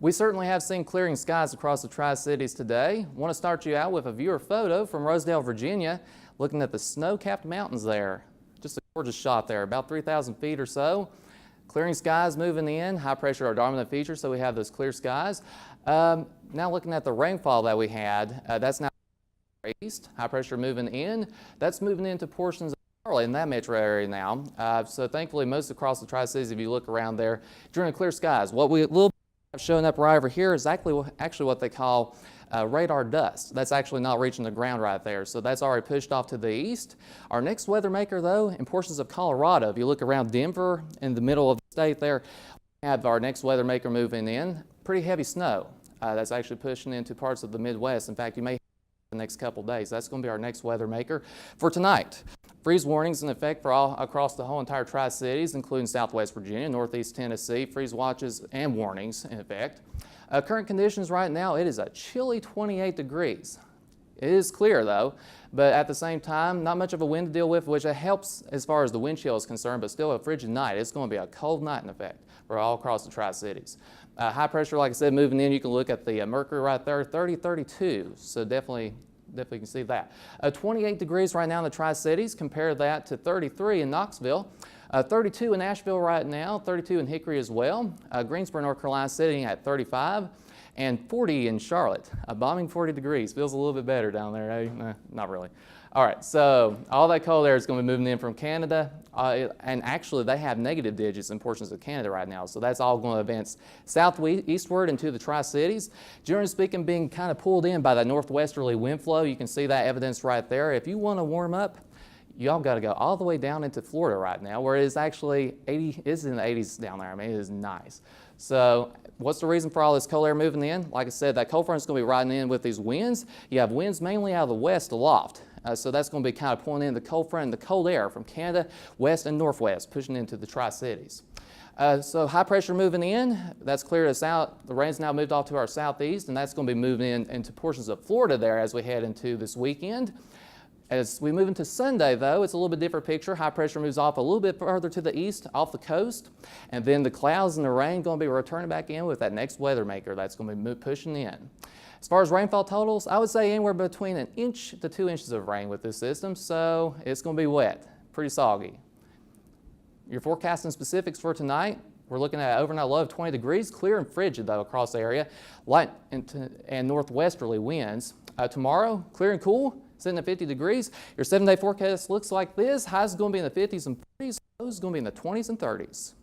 We certainly have seen clearing skies across the Tri-Cities today. I want to start you out with a viewer photo from Rosedale, Virginia, looking at the snow-capped mountains there. Just a gorgeous shot there, about 3,000 feet or so. Clearing skies moving in, high pressure our dominant feature, so we have those clear skies. Now looking at the rainfall that we had, that's now east, high pressure moving in. That's moving into portions of Charlotte in that metro area now. So thankfully most across the Tri-Cities, if you look around there, during clear skies. What we little have showing up right over here is actually what they call radar dust. That's actually not reaching the ground right there, so that's already pushed off to the east. Our next weather maker, though, in portions of Colorado, if you look around Denver in the middle of the state there, we have our next weather maker moving in. Pretty heavy snow that's actually pushing into parts of the Midwest. In fact, you may have the next couple days. That's going to be our next weather maker for tonight. Freeze warnings in effect for all across the whole entire Tri-Cities, including Southwest Virginia, Northeast Tennessee. Freeze watches and warnings in effect. Current conditions right now, it is a chilly 28 degrees. It is clear though, but at the same time, not much of a wind to deal with, which helps as far as the wind chill is concerned, but still a frigid night. It's going to be a cold night in effect for all across the Tri-Cities. High pressure, like I said, moving in, you can look at the mercury right there, 30, 32, so definitely you can see that. 28 degrees right now in the Tri-Cities. Compare that to 33 in Knoxville. 32 in Asheville right now, 32 in Hickory as well. Greensboro, North Carolina sitting at 35, and 40 in Charlotte. A bombing 40 degrees. Feels a little bit better down there, eh? Not really. All right, so all that cold air is going to be moving in from Canada, and actually they have negative digits in portions of Canada right now, so that's all going to advance southeastward into the Tri-Cities. Generally speaking, being kind of pulled in by that northwesterly wind flow. You can see that evidence right there. If you want to warm up, y'all got to go all the way down into Florida right now, where it is actually 80, it's in the 80s down there. I mean, it is nice. So what's the reason for all this cold air moving in? Like I said, that cold front is going to be riding in with these winds. You have winds mainly out of the west aloft. So that's going to be kind of pulling in the cold front and the cold air from Canada, west and northwest, pushing into the Tri-Cities. So high pressure moving in, that's cleared us out. The rain's now moved off to our southeast, and that's going to be moving in into portions of Florida there as we head into this weekend. As we move into Sunday, though, it's a little bit different picture. High pressure moves off a little bit further to the east, off the coast, and then the clouds and the rain going to be returning back in with that next weather maker that's going to be pushing in. As far as rainfall totals, I would say anywhere between 1 inch to 2 inches of rain with this system, so it's going to be wet, pretty soggy. Your forecasting specifics for tonight, we're looking at an overnight low of 20 degrees, clear and frigid though across the area, light and northwesterly winds. Tomorrow, clear and cool, sitting at 50 degrees. Your 7-day forecast looks like this. Highs is going to be in the 50s and 40s, lows is going to be in the 20s and 30s.